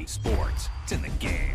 Sports. It's in the game.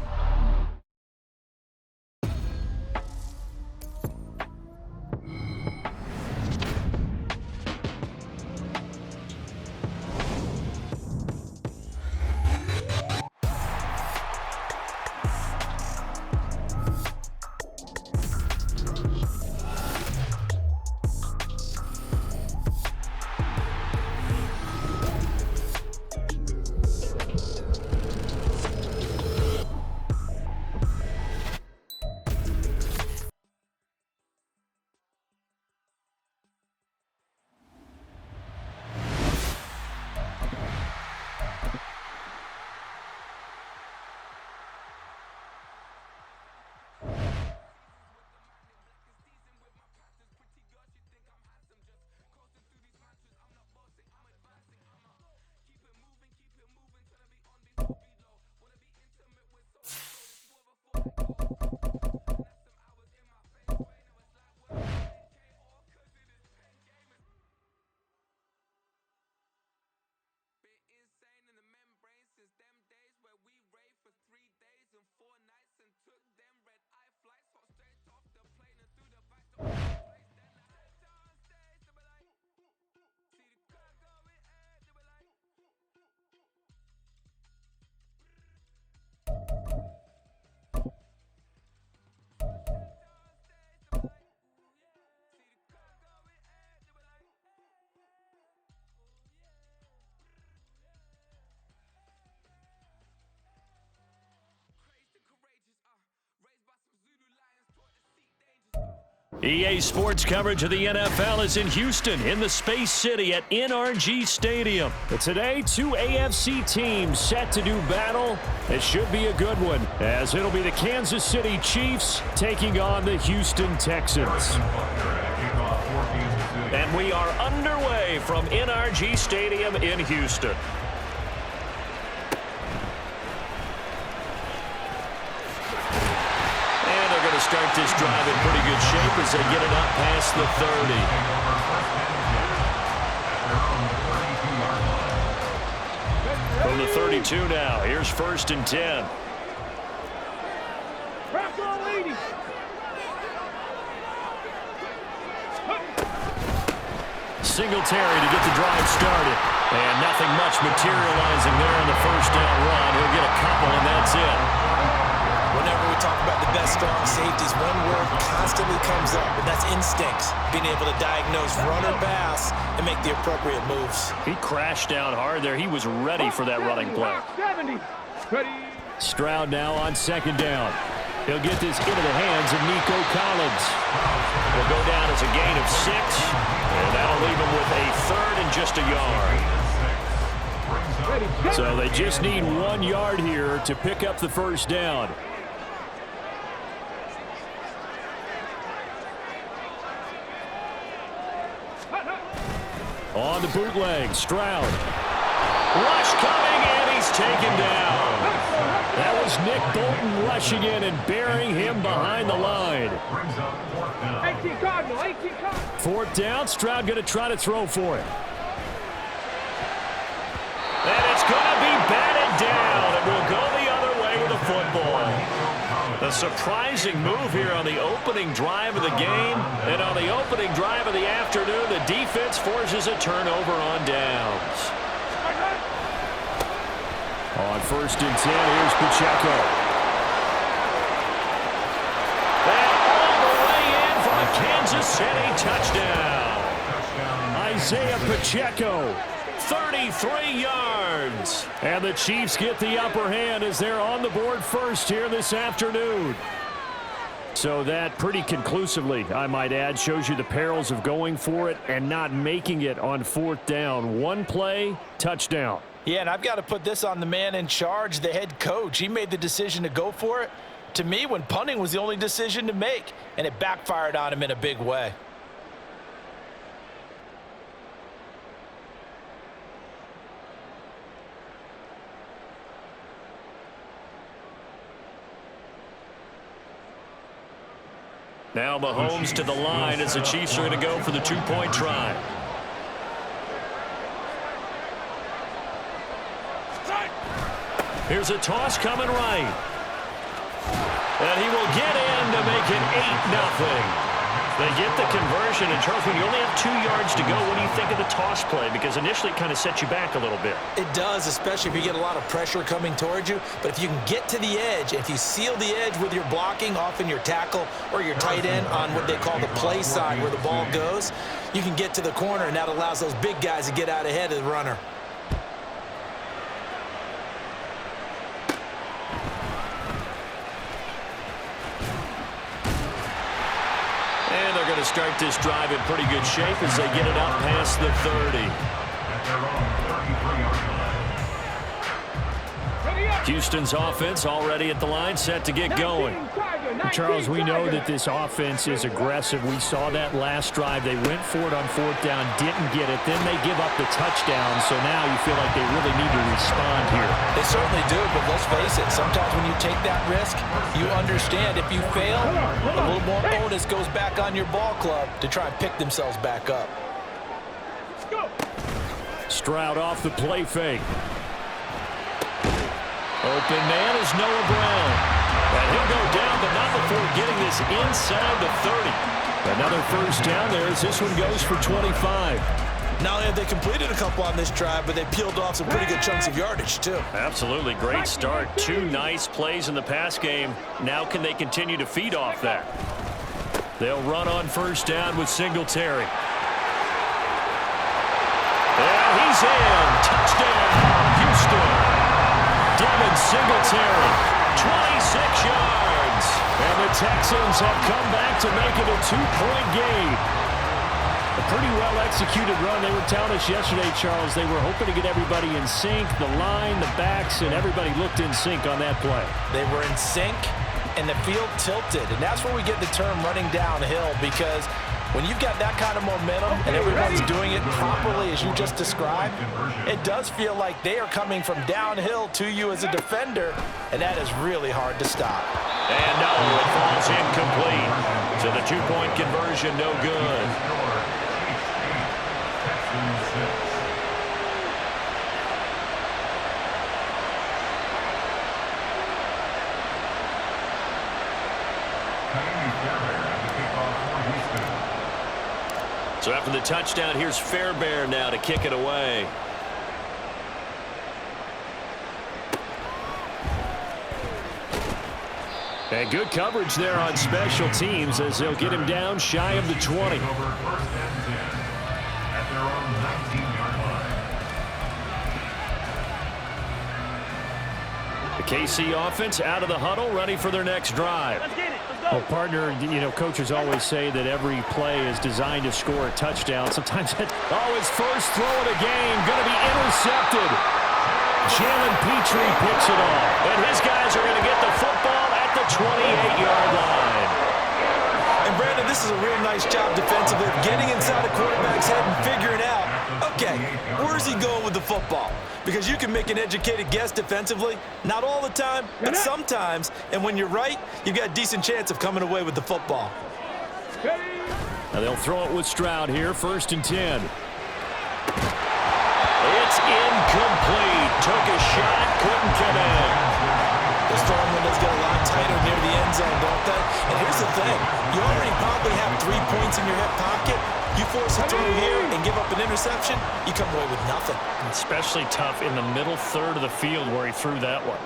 EA Sports coverage of the NFL is in Houston in the Space City at NRG Stadium. But today, two AFC teams set to do battle. It should be a good one, as it'll be the Kansas City Chiefs taking on the Houston Texans. And we are underway from NRG Stadium in Houston. Start this drive in pretty good shape as they get it up past the 30. From the 32 now, here's 1st and 10. Singletary to get the drive started. And nothing much materializing there in the first down run. He'll get a couple, and that's it. Whenever we talk about the best strong safeties, one word constantly comes up, and that's instincts. Being able to diagnose run or pass and make the appropriate moves. He crashed down hard there. He was ready for that running play. Stroud now on 2nd down. He'll get this into the hands of Nico Collins. He'll go down as a gain of 6, and that'll leave him with a 3rd and just a yard. So they just need 1 yard here to pick up the first down. On the bootleg, Stroud. Rush coming, and he's taken down. That was Nick Bolton rushing in and burying him behind the line. 18 Cardinal. 4th down, Stroud going to try to throw for it. And it's going to be batted down, and we'll go the other way with the football. A surprising move here on the opening drive of the game. And on the opening drive of the afternoon, the defense forces a turnover on downs. On 1st and 10, here's Pacheco. And all the way in for a Kansas City touchdown. Isaiah Pacheco. 33 yards. And the Chiefs get the upper hand as they're on the board first here this afternoon. So that pretty conclusively, I might add, shows you the perils of going for it and not making it on 4th down. 1 play, touchdown. Yeah, and I've got to put this on the man in charge, the head coach. He made the decision to go for it. To me, when punting was the only decision to make, and it backfired on him in a big way. Now Mahomes to the line as the Chiefs are going to go for the 2-point try. Here's a toss coming right. And he will get in to make it 8-0. They get the conversion, and Charles, when you only have 2 yards to go, what do you think of the toss play? Because initially it kind of sets you back a little bit. It does, especially if you get a lot of pressure coming towards you. But if you can get to the edge, if you seal the edge with your blocking, often your tackle or your tight end on what they call the play side where the ball goes, you can get to the corner, and that allows those big guys to get out ahead of the runner. And they're going to start this drive in pretty good shape as they get it out past the 30. Houston's offense already at the line, set to get going. Charles, we know that this offense is aggressive. We saw that last drive. They went for it on 4th down, didn't get it. Then they give up the touchdown, so now you feel like they really need to respond here. They certainly do, but let's face it, sometimes when you take that risk, you understand if you fail, a little more onus goes back on your ball club to try and pick themselves back up. Stroud off the play fake. Open man is Noah Brown. And he'll go down, but not before getting this inside the 30. Another first down there as this one goes for 25. Not only have they completed a couple on this drive, but they peeled off some pretty good chunks of yardage, too. Absolutely great start. 2 nice plays in the pass game. Now can they continue to feed off that? They'll run on first down with Singletary. And he's in. Touchdown, Houston. Devin Singletary, 26 yards. And the Texans have come back to make it a 2-point game. A pretty well-executed run. They were telling us yesterday, Charles, they were hoping to get everybody in sync, the line, the backs, and everybody looked in sync on that play. They were in sync, and the field tilted. And that's where we get the term running downhill, because when you've got that kind of momentum and everyone's doing it properly as you just described, it does feel like they are coming from downhill to you as a defender, and that is really hard to stop. And no, it falls incomplete. So the 2-point conversion, no good. So after the touchdown, here's Fairbairn now to kick it away. And good coverage there on special teams as they'll get him down shy of the 20. The KC offense out of the huddle, ready for their next drive. Well, partner, you know, coaches always say that every play is designed to score a touchdown. Sometimes it... Oh, his first throw of the game going to be intercepted. Jalen Petrie picks it off. And his guys are going to get the football at the 28-yard line. And, Brandon, this is a real nice job defensively of getting inside the quarterback's head and figuring out, okay, where's he going with the football? Because you can make an educated guess defensively. Not all the time, but sometimes. And when you're right, you've got a decent chance of coming away with the football. Now they'll throw it with Stroud here, 1st and 10. It's incomplete. Took a shot, couldn't connect. The throwing windows get a lot tighter near the end zone, don't they? And here's the thing. You already probably have 3 points in your hip pocket. You force a throw here and give up an interception, you come away with nothing. Especially tough in the middle third of the field where he threw that one.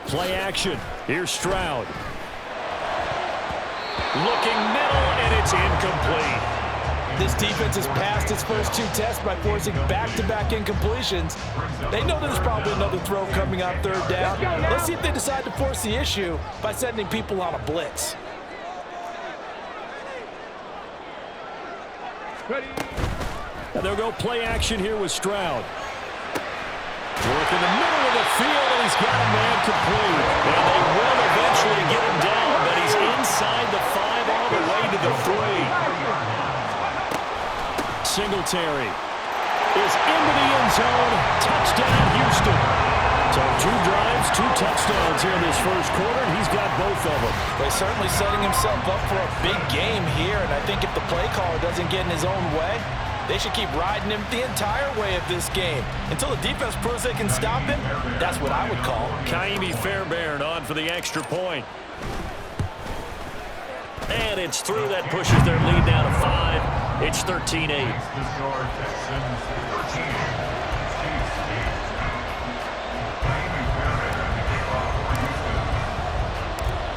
Play action. Here's Stroud. Looking middle, and it's incomplete. This defense has passed its first 2 tests by forcing back-to-back incompletions. They know there's probably another throw coming on 3rd down. Let's see if they decide to force the issue by sending people on a blitz. And they'll go play action here with Stroud. Work in the middle of the field, and he's got a man complete. And they will eventually get him down, but he's inside the 5 all the way to the 3. Singletary is into the end zone. Touchdown, Houston. So 2 drives, 2 touchdowns here in this first quarter, and he's got both of them. Well, he's certainly setting himself up for a big game here, and I think if the play caller doesn't get in his own way, They should keep riding him the entire way of this game. Until the defense proves they can stop him, that's what I would call. Kaimi Fairbairn on for the extra point. And it's through. That pushes their lead down to 5. It's 13-8.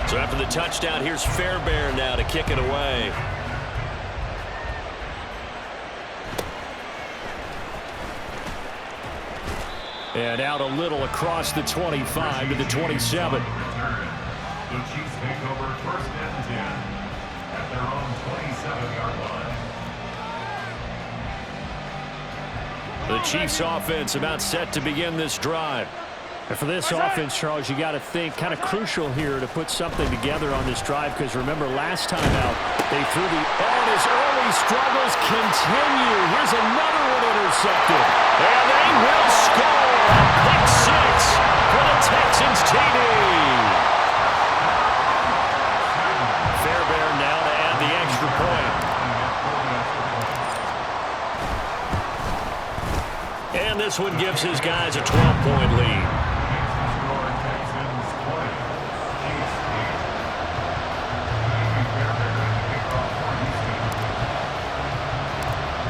So after the touchdown, here's Fairbairn now to kick it away. And out a little across the 25 to the 27. The Chiefs take over 1st and 10 at their own 27-yard line. The Chiefs offense about set to begin this drive. And for this offense, Charles, you got to think kind of crucial here to put something together on this drive, because remember last time out they threw the and his early struggles continue. Here's another one intercepted. And they will score. Pick 6 for the Texans TD. Fairbairn now to add the extra point. And this one gives his guys a 12-point lead.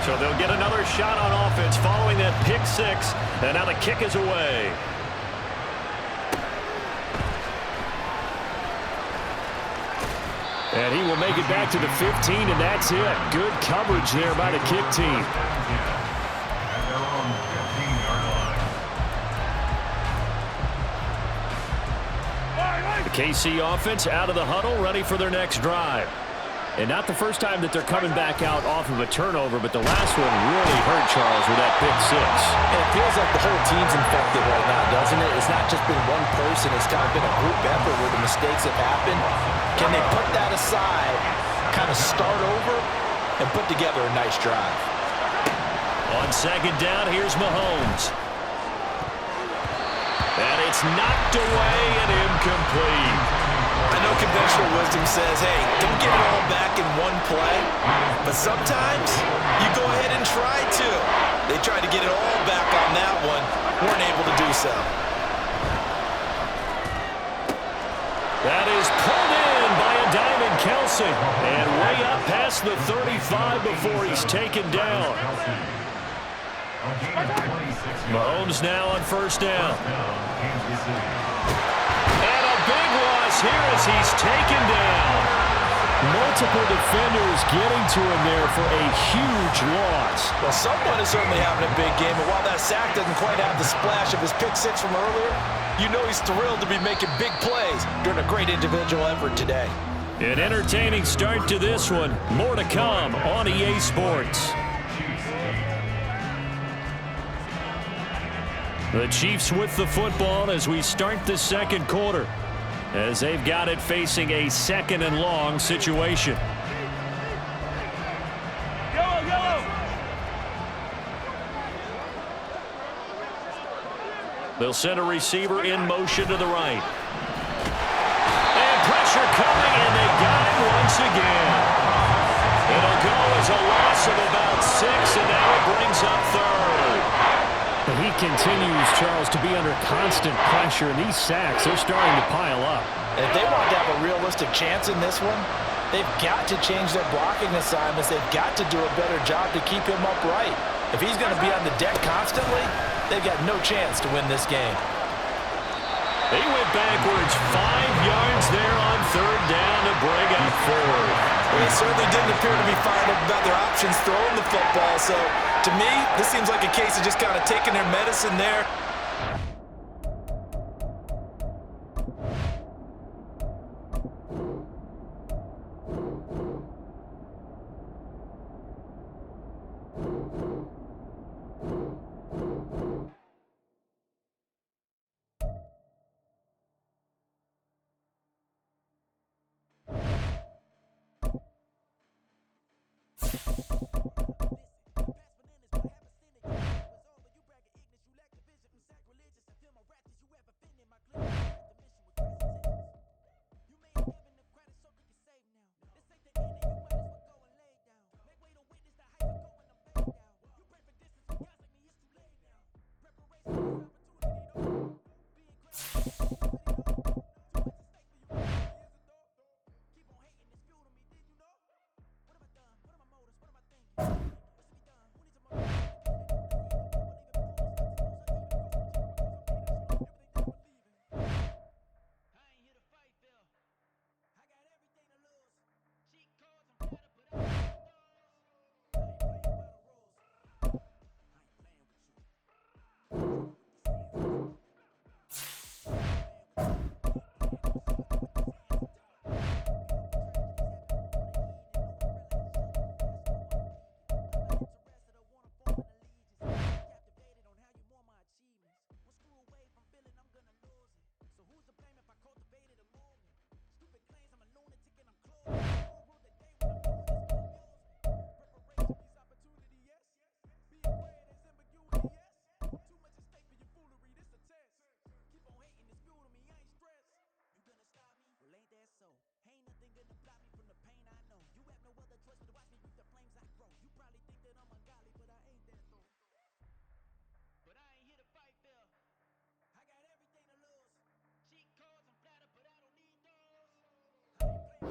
So they'll get another shot on offense following that pick 6. And now the kick is away. And he will make it back to the 15, and that's it. Good coverage there by the kick team. The KC offense out of the huddle, ready for their next drive. And not the first time that they're coming back out off of a turnover, but the last one really hurt Charles with that pick 6. And it feels like the whole team's infected right now, doesn't it? It's not just been one person. It's kind of been a group effort where the mistakes have happened. Can they put that aside, kind of start over, and put together a nice drive? On 2nd down, here's Mahomes. And it's knocked away and incomplete. I know conventional wisdom says, hey, don't get it all back in one play. But sometimes you go ahead and try to. They tried to get it all back on that one. Weren't able to do so. That is pulled in by a Diamond Kelsey. And way up past the 35 before he's taken down. Mahomes now on 1st down. And a big loss here as he's taken down. Multiple defenders getting to him there for a huge loss. Well, someone is certainly having a big game, and while that sack doesn't quite have the splash of his pick 6 from earlier, you know he's thrilled to be making big plays during a great individual effort today. An entertaining start to this one. More to come on EA Sports. The Chiefs with the football as we start the 2nd quarter, as they've got it facing a 2nd and long situation. They'll send a receiver in motion to the right. And pressure coming, and they got it once again. It'll go as a loss of about 6, and now it brings up 3rd. And he continues, Charles, to be under constant pressure, and these sacks, they're starting to pile up. If they want to have a realistic chance in this one, they've got to change their blocking assignments. They've got to do a better job to keep him upright. If he's going to be on the deck constantly, they've got no chance to win this game. They went backwards 5 yards there on 3rd down to bring up 4th. Well, they certainly didn't appear to be fired up about their options throwing the football. So, to me, this seems like a case of just kind of taking their medicine there.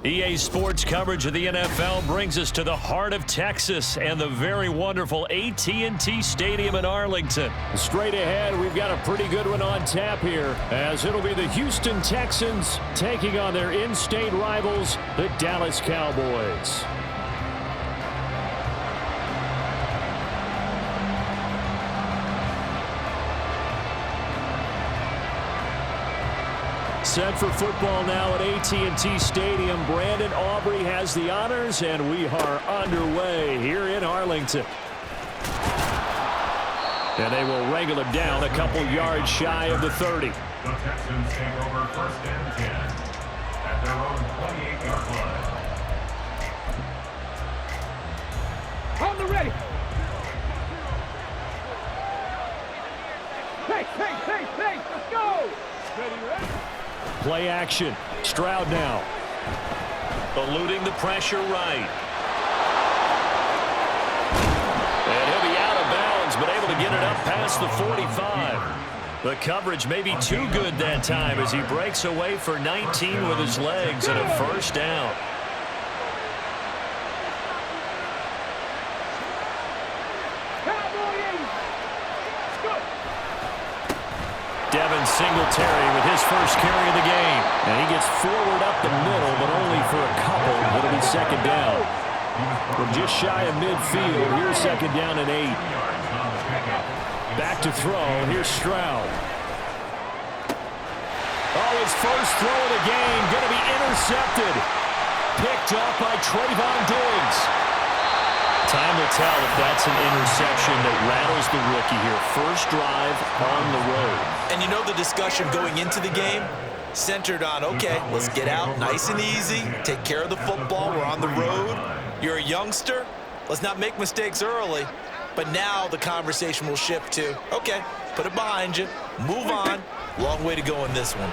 EA Sports coverage of the NFL brings us to the heart of Texas and the very wonderful AT&T Stadium in Arlington. Straight ahead, we've got a pretty good one on tap here, as it'll be the Houston Texans taking on their in-state rivals, the Dallas Cowboys. Set for football now at AT&T Stadium. Brandon Aubrey has the honors, and we are underway here in Arlington. And they will wrangle him down a couple yards shy of the 30. The Texans take over 1st and 10 at their own 28-yard line. On the ready. Hey, let's go. Ready. Play action. Stroud now. Eluding the pressure right. And he'll be out of bounds, but able to get it up past the 45. The coverage may be too good that time as he breaks away for 19 with his legs and a 1st down. Devin Singletary with his first carry of the game. And he gets forward up the middle, but only for a couple. It'll be 2nd down. From just shy of midfield, here's 2nd down and 8. Back to throw. Here's Stroud. Oh, his first throw of the game going to be intercepted. Picked up by Trayvon Diggs. Time will tell if that's an interception that rattles the rookie here. First drive on the road. And you know the discussion going into the game centered on, okay, let's get out nice and easy, take care of the football, we're on the road. You're a youngster, let's not make mistakes early. But now the conversation will shift to, okay, put it behind you, move on. Long way to go in this one.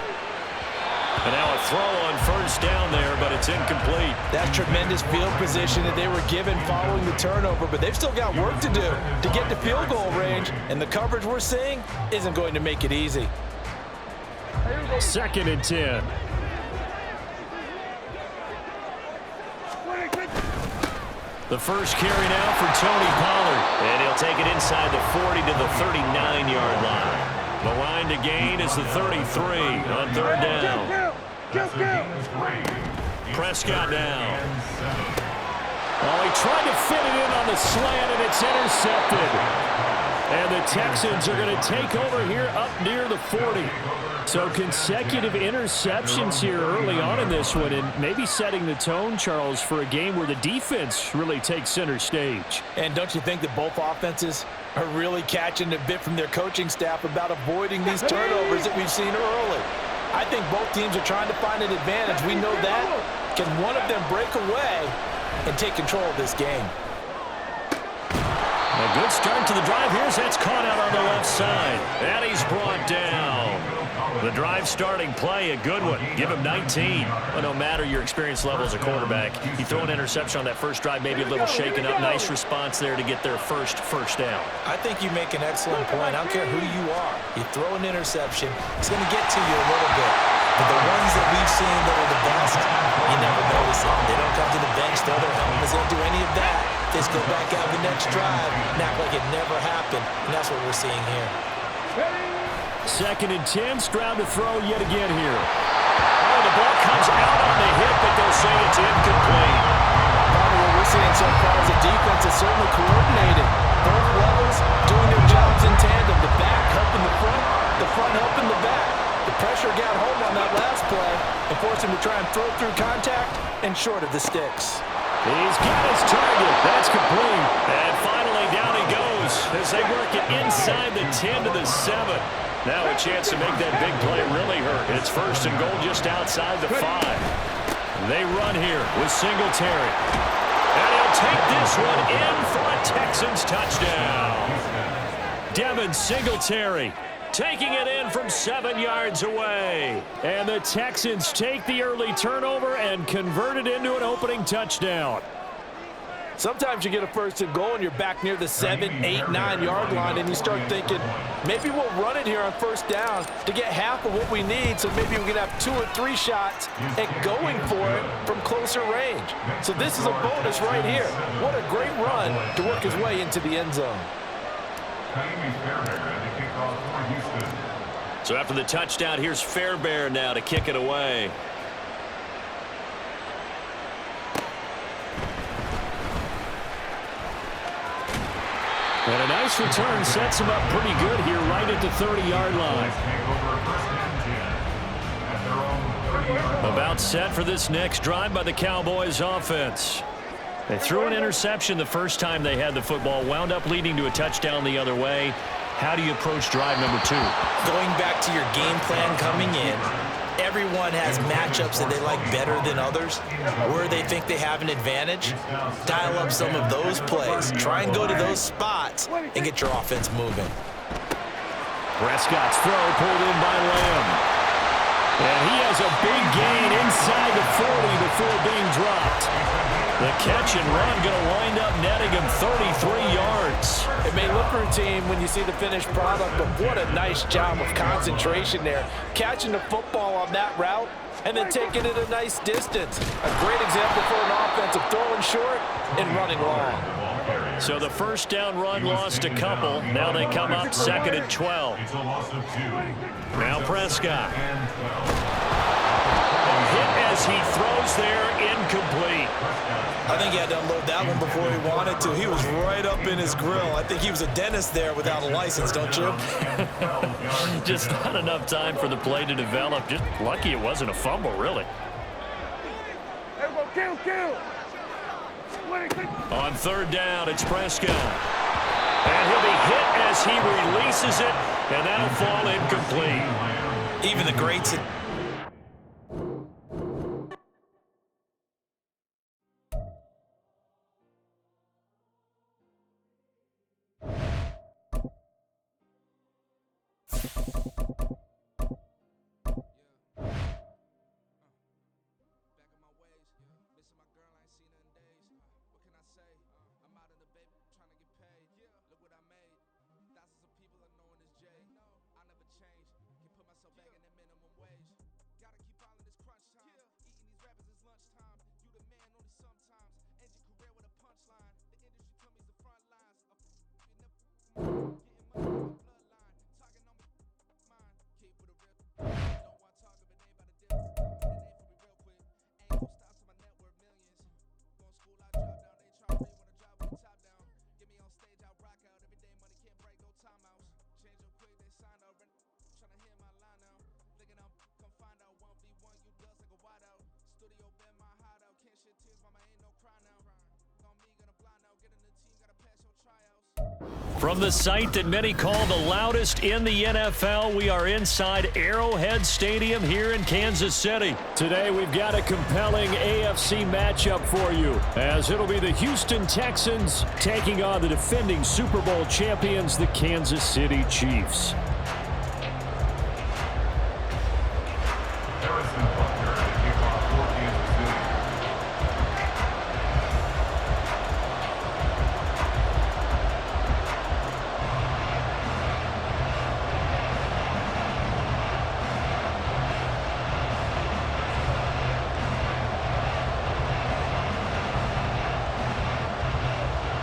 And now a throw on 1st down there, but it's incomplete. That's tremendous field position that they were given following the turnover, but they've still got work to do to get to field goal range, and the coverage we're seeing isn't going to make it easy. 2nd and 10. The first carry now for Tony Pollard, and he'll take it inside the 40 to the 39-yard line. The line to gain is the 33 on 3rd down. Prescott down. Oh, he tried to fit it in on the slant, and it's intercepted. And the Texans are going to take over here up near the 40. So consecutive interceptions here early on in this one, and maybe setting the tone, Charles, for a game where the defense really takes center stage. And don't you think that both offenses are really catching a bit from their coaching staff about avoiding these turnovers that we've seen early? I think both teams are trying to find an advantage. We know that. Can one of them break away and take control of this game? A good start to the drive. Here's that's caught out on the left side. And he's brought down. The drive starting play, a good one. Give him 19. Well, no matter your experience level as a quarterback, you throw an interception on that first drive, maybe a little shaken up. Nice response there to get their first down. I think you make an excellent point. I don't care who you are. You throw an interception, it's going to get to you a little bit. But the ones that we've seen that are the best, you never notice them. They don't come to the bench, throw their helmets, they don't do any of that. They just go back out the next drive and act like it never happened. And that's what we're seeing here. 2nd and 10, Stroud to throw yet again here. Oh, the ball comes out on the hit, but they'll say it's incomplete. What we're seeing so far is the defense is certainly coordinated. Both levels doing their jobs in tandem. The back helping the front helping the back. The pressure got home on that last play and forced him to try and throw through contact and short of the sticks. He's got his target. That's complete. And finally down he goes as they work it inside the 10 to the 7. Now a chance to make that big play really hurt. It's 1st and goal just outside the 5. They run here with Singletary. And he'll take this one in for a Texans touchdown. Devin Singletary taking it in from 7 yards away. And the Texans take the early turnover and convert it into an opening touchdown. Sometimes you get a first and goal and you're back near the 7, 8, 9-yard line, and you start thinking, maybe we'll run it here on first down to get half of what we need, so maybe we can have 2 or 3 shots at going for it from closer range. So this is a bonus right here. What a great run to work his way into the end zone. So after the touchdown, here's Fairbairn now to kick it away. And a nice return sets him up pretty good here right at the 30-yard line. About set for this next drive by the Cowboys offense. They threw an interception the first time they had the football, wound up leading to a touchdown the other way. How do you approach drive number 2? Going back to your game plan coming in, everyone has matchups that they like better than others, where they think they have an advantage. Dial up some of those plays. Try and go to those spots and get your offense moving. Prescott's throw pulled in by Lamb. And he has a big gain inside the 40 before being dropped. The catch and run going to wind up netting him 33 yards. It may look routine when you see the finished product, but what a nice job of concentration there. Catching the football on that route and then taking it a nice distance. A great example for an offense of throwing short and running long. So the first down run lost a couple. Now they come up 2nd and 12. Now Prescott. A hit as he throws there, incomplete. I think he had to unload that one before he wanted to. He was right up in his grill. I think he was a dentist there without a license, don't you? Just not enough time for the play to develop. Just lucky it wasn't a fumble, really. Kill. On 3rd down, it's Prescott. And he'll be hit as he releases it, and that'll fall incomplete. Even the greats... From the site that many call the loudest in the NFL, we are inside Arrowhead Stadium here in Kansas City. Today we've got a compelling AFC matchup for you, as it'll be the Houston Texans taking on the defending Super Bowl champions, the Kansas City Chiefs.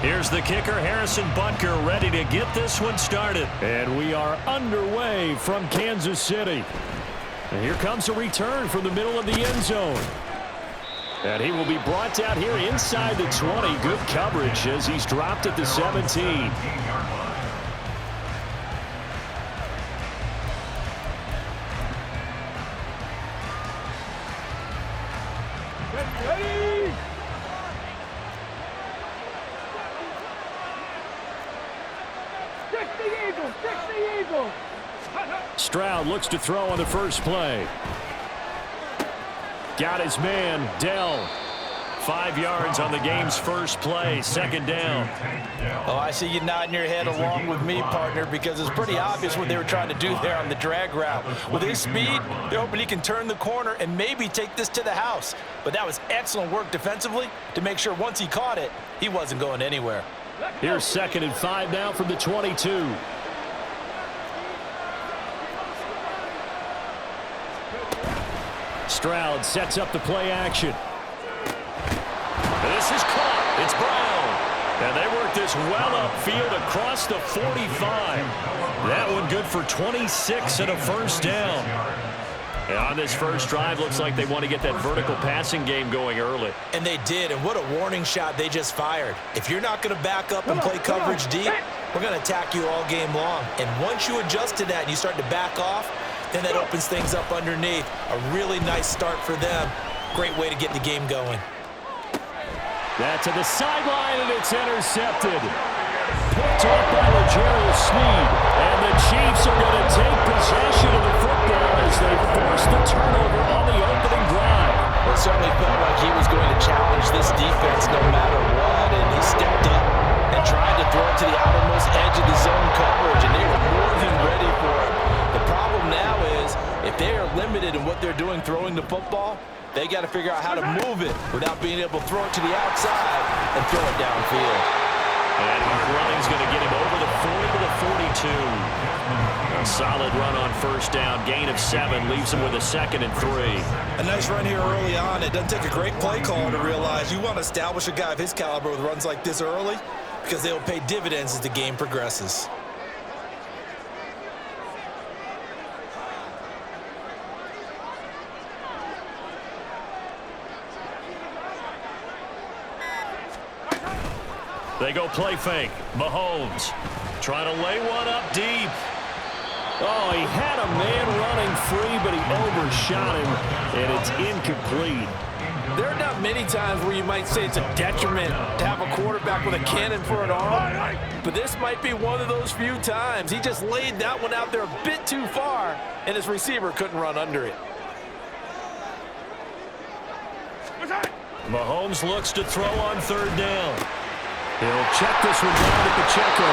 Here's the kicker, Harrison Butker, ready to get this one started. And we are underway from Kansas City. And here comes a return from the middle of the end zone. And he will be brought down here inside the 20. Good coverage as he's dropped at the 17. Stroud looks to throw on the first play. Got his man, Dell. 5 yards on the game's first play, second down. Oh, I see you nodding your head along with me, partner, because it's pretty obvious what they were trying to do there on the drag route. With his speed, they're hoping he can turn the corner and maybe take this to the house. But that was excellent work defensively to make sure once he caught it, he wasn't going anywhere. Here's 2nd and 5 now from the 22. Stroud sets up the play action. This is caught. It's Brown. And they work this well upfield across the 45. That one good for 26 and a first down. And on this first drive, looks like they want to get that vertical passing game going early. And they did, and what a warning shot they just fired. If you're not going to back up and play coverage deep, we're going to attack you all game long. And once you adjust to that and you start to back off, then that opens things up underneath. A really nice start for them. Great way to get the game going. That to the sideline, and it's intercepted. Picked up by L'Jarius Sneed. And the Chiefs are going to take possession of the football as they force the turnover on the opening drive. Well, it certainly felt like he was going to challenge this defense no matter what, and he stepped up and tried to throw it to the outermost edge of the zone coverage, and they were more than ready for it. The problem now is if they are limited in what they're doing throwing the football, they got to figure out how to move it without being able to throw it to the outside and throw it downfield. And hard running's going to get him over the 40 to the 42. A solid run on first down. Gain of 7 leaves him with a 2nd and 3. A nice run here early on. It doesn't take a great play caller to realize you want to establish a guy of his caliber with runs like this early because they will pay dividends as the game progresses. They go play fake. Mahomes trying to lay one up deep. Oh, he had a man running free, but he overshot him, and it's incomplete. There are not many times where you might say it's a detriment to have a quarterback with a cannon for an arm, but this might be one of those few times. He just laid that one out there a bit too far, and his receiver couldn't run under it. Mahomes looks to throw on third down. He'll check this one down to Pacheco.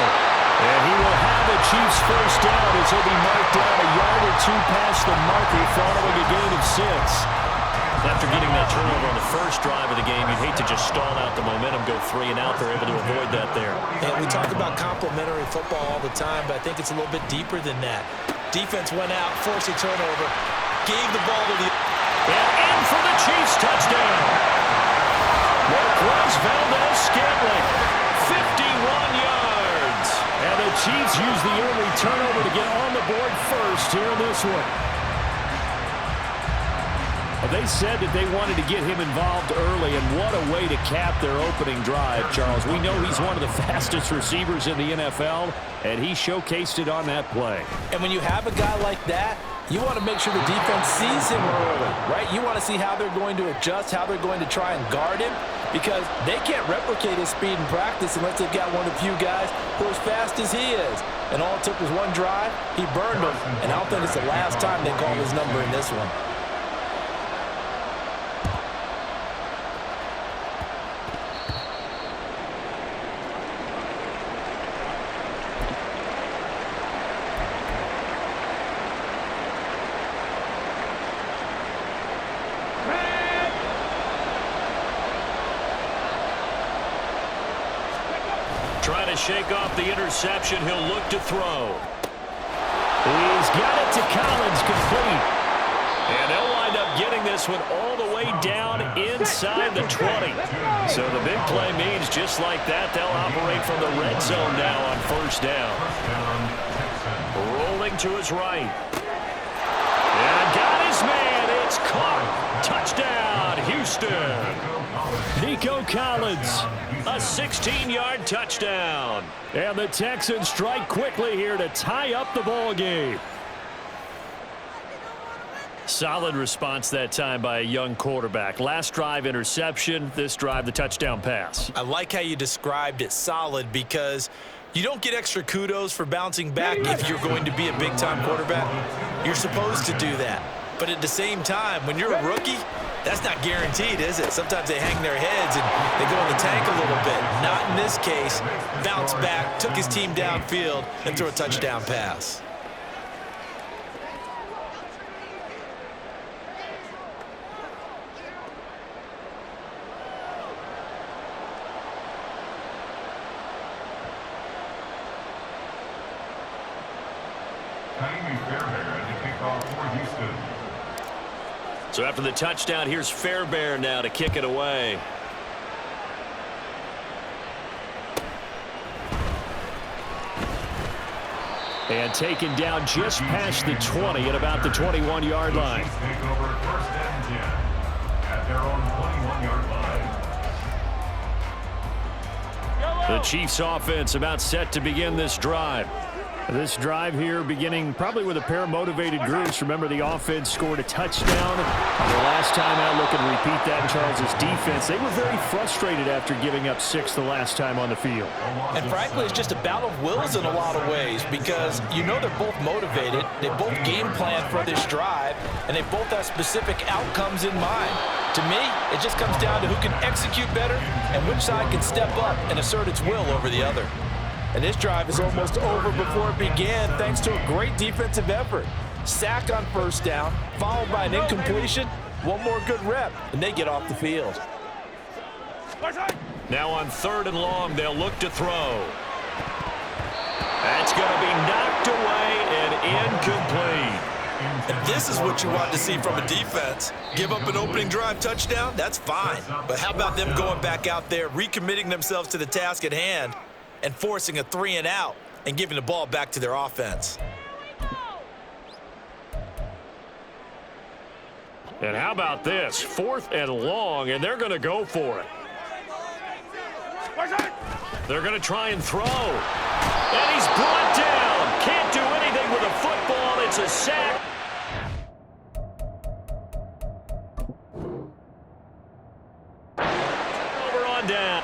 And he will have the Chiefs first down as he'll be marked down a yard or 2 past the marker following a gain of 6. After getting that turnover on the first drive of the game, you'd hate to just stall out the momentum, go 3 and out. They're able to avoid that there. And we talk about complementary football all the time, but I think it's a little bit deeper than that. Defense went out, forced a turnover, gave the ball to the... And in for the Chiefs touchdown. Marquez Valdez-Scantling, 51 yards. And the Chiefs use the early turnover to get on the board first here in this one. They said that they wanted to get him involved early, and what a way to cap their opening drive, Charles. We know he's one of the fastest receivers in the NFL, and he showcased it on that play. And when you have a guy like that, you want to make sure the defense sees him early, right? You want to see how they're going to adjust, how they're going to try and guard him, because they can't replicate his speed in practice unless they've got one of the few guys who are as fast as he is. And all it took was one drive. He burned him, and I don't think it's the last time they call his number in this one. Trying to shake off the interception. He'll look to throw. He's got it to Collins, complete. And they'll wind up getting this one all the way down inside the 20. So the big play means just like that, they'll operate from the red zone now on first down. Rolling to his right. And got his man. It's caught. Touchdown, Houston. Nico Collins. A 16-yard touchdown. And the Texans strike quickly here to tie up the ball game. Solid response that time by a young quarterback. Last drive, interception. This drive, the touchdown pass. I like how you described it, solid, because you don't get extra kudos for bouncing back if you're going to be a big-time quarterback. You're supposed to do that. But at the same time, when you're a rookie, That's not guaranteed, is it? Sometimes they hang their heads and they go in the tank a little bit. Not in this case. Bounced back, took his team downfield, and threw a touchdown pass. So after the touchdown, here's Fairbairn now to kick it away. And taken down just past the 20 at about the 21-yard line. Take over first and 10 at their own 21-yard line. The Chiefs offense about set to begin this drive. This drive here beginning probably with a pair of motivated groups. Remember, the offense scored a touchdown. The last time out, look and repeat that in Charles's defense. They were very frustrated after giving up 6 the last time on the field. And frankly, it's just a battle of wills in a lot of ways because you know they're both motivated. They both game plan for this drive, and they both have specific outcomes in mind. To me, it just comes down to who can execute better and which side can step up and assert its will over the other. And this drive is almost over before it began thanks to a great defensive effort. Sack on first down, followed by an incompletion. One more good rep, and they get off the field. Now on 3rd and long, they'll look to throw. That's going to be knocked away and incomplete. And this is what you want to see from a defense. Give up an opening drive touchdown, that's fine. But how about them going back out there, recommitting themselves to the task at hand, and forcing a 3-and-out and giving the ball back to their offense. And how about this? 4th and long, and they're going to go for it. They're going to try and throw. And he's brought down. Can't do anything with a football. It's a sack. Over on down.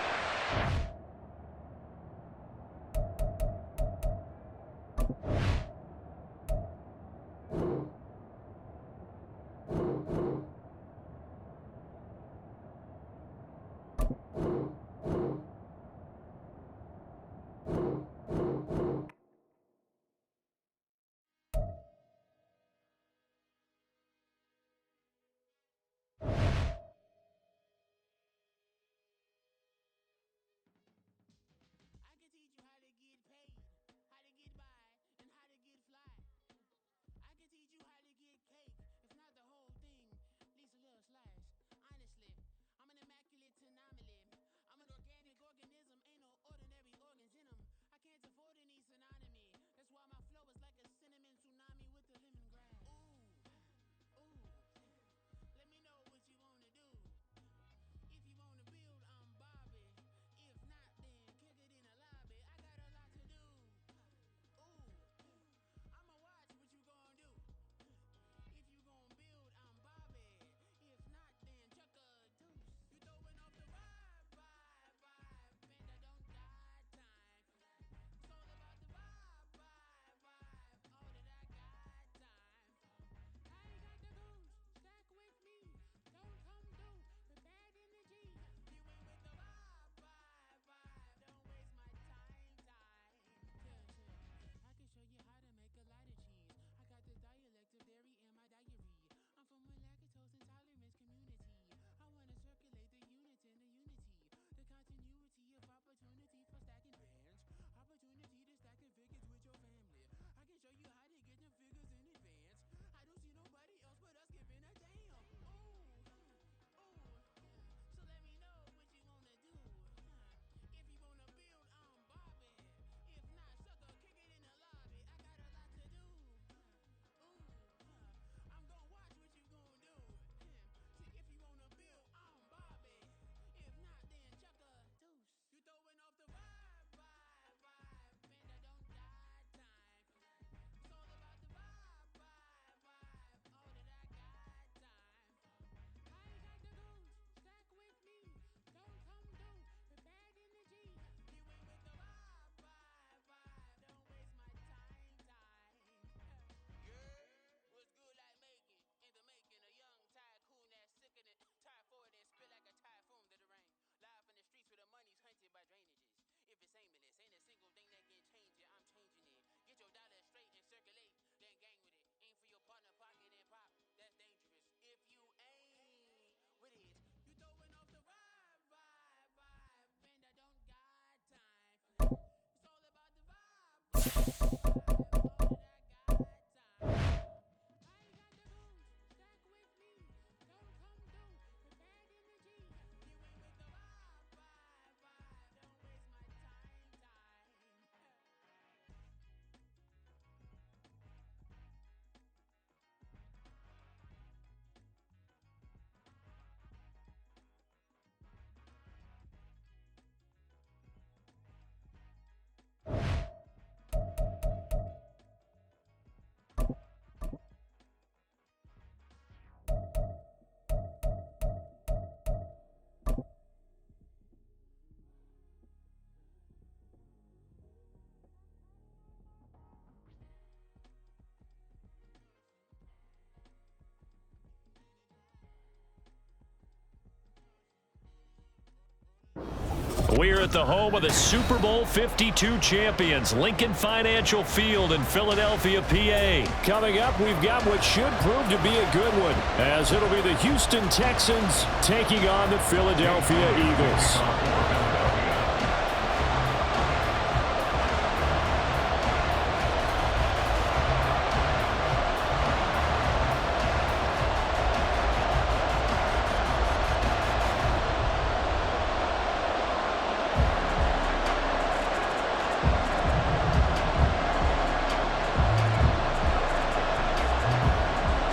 We're at the home of the Super Bowl 52 champions, Lincoln Financial Field in Philadelphia, PA. Coming up, we've got what should prove to be a good one, as it'll be the Houston Texans taking on the Philadelphia Eagles.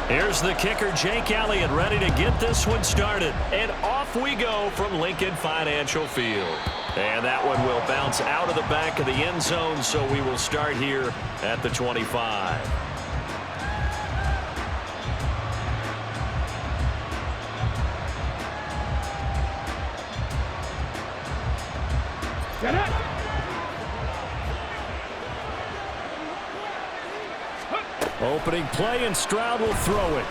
Here's the kicker, Jake Elliott, ready to get this one started. And off we go from Lincoln Financial Field. And that one will bounce out of the back of the end zone, so we will start here at the 25. Get it! Opening play, and Stroud will throw it.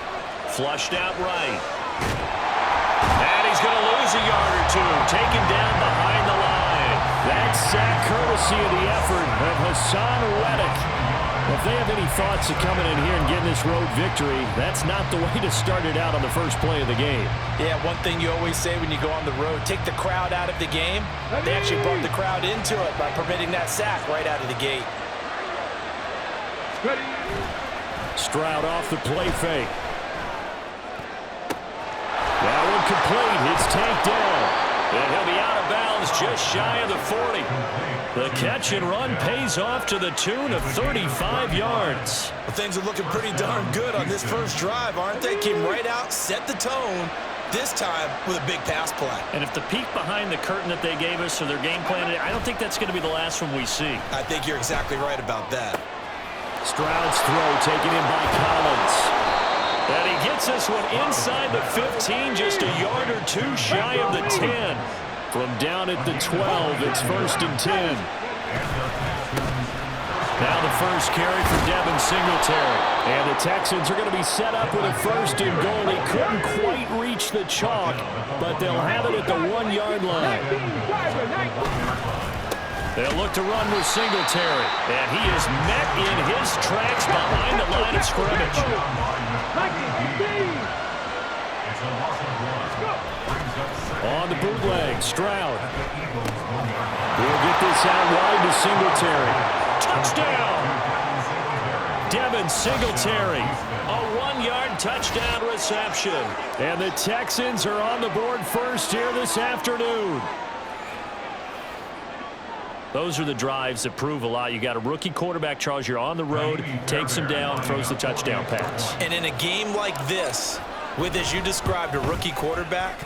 Flushed out right. And he's going to lose a yard or two. Taken down behind the line. That sack courtesy of the effort of Hassan Reddick. If they have any thoughts of coming in here and getting this road victory, that's not the way to start it out on the first play of the game. Yeah, one thing you always say when you go on the road, take the crowd out of the game. They actually brought the crowd into it by permitting that sack right out of the gate. Ready. Stroud off the play fake. That one complete. It's tanked down. And he'll be out of bounds just shy of the 40. The catch and run pays off to the tune of 35 yards. Well, things are looking pretty darn good on this first drive, aren't they? Came right out, set the tone, this time with a big pass play. And if the peek behind the curtain that they gave us or their game plan, I don't think that's going to be the last one we see. I think you're exactly right about that. Stroud's throw taken in by Collins. And he gets this one inside the 15, just a yard or two shy of the 10. From down at the 12, it's 1st and 10. Now the first carry for Devin Singletary. And the Texans are going to be set up with a 1st and goal. They couldn't quite reach the chalk, but they'll have it at the 1-yard line. They'll look to run with Singletary. And he is met in his tracks behind the line of scrimmage. On the bootleg, Stroud. We'll get this out wide to Singletary. Touchdown! Devin Singletary. A 1-yard touchdown reception. And the Texans are on the board first here this afternoon. Those are the drives that prove a lot. You got a rookie quarterback, Charles. You're on the road, takes him down, throws the touchdown pass. And in a game like this, with, as you described, a rookie quarterback,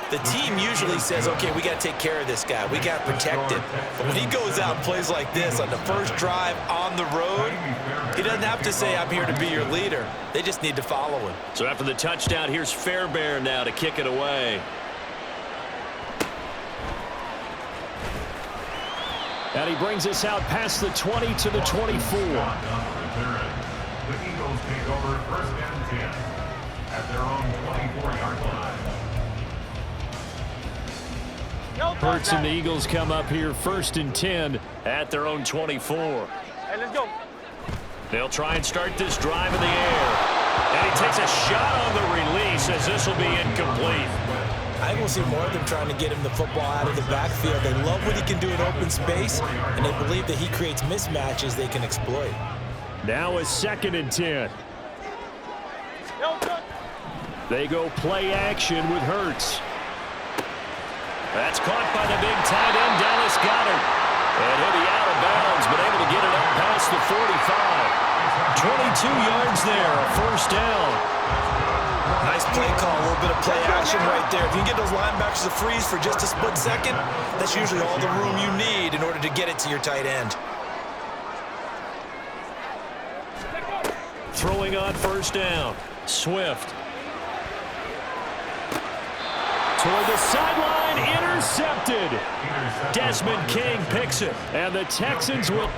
the team usually says, okay, we got to take care of this guy. We got to protect him. But when he goes out and plays like this on the first drive on the road, he doesn't have to say, I'm here to be your leader. They just need to follow him. So after the touchdown, here's Fairbairn now to kick it away. And he brings us out past the 20 to the 24. The Eagles take over 1st and 10 at their own 24-yard line. Hurts and the Eagles come up here 1st and 10 at their own 24. Hey, let's go. They'll try and start this drive in the air. And he takes a shot on the release as this will be incomplete. I think we'll see more of them trying to get him the football out of the backfield. They love what he can do in open space, and they believe that he creates mismatches they can exploit. Now a 2nd and 10. They go play action with Hurts. That's caught by the big tight end, Dallas Goedert. And he'll be out of bounds, but able to get it up past the 45. 22 yards there, a 1st down. Nice play call, a little bit of play action right there. If you can get those linebackers to freeze for just a split second, that's usually all the room you need in order to get it to your tight end. Throwing on 1st down, Swift. Toward the sideline, intercepted. Desmond King picks it. And the Texans will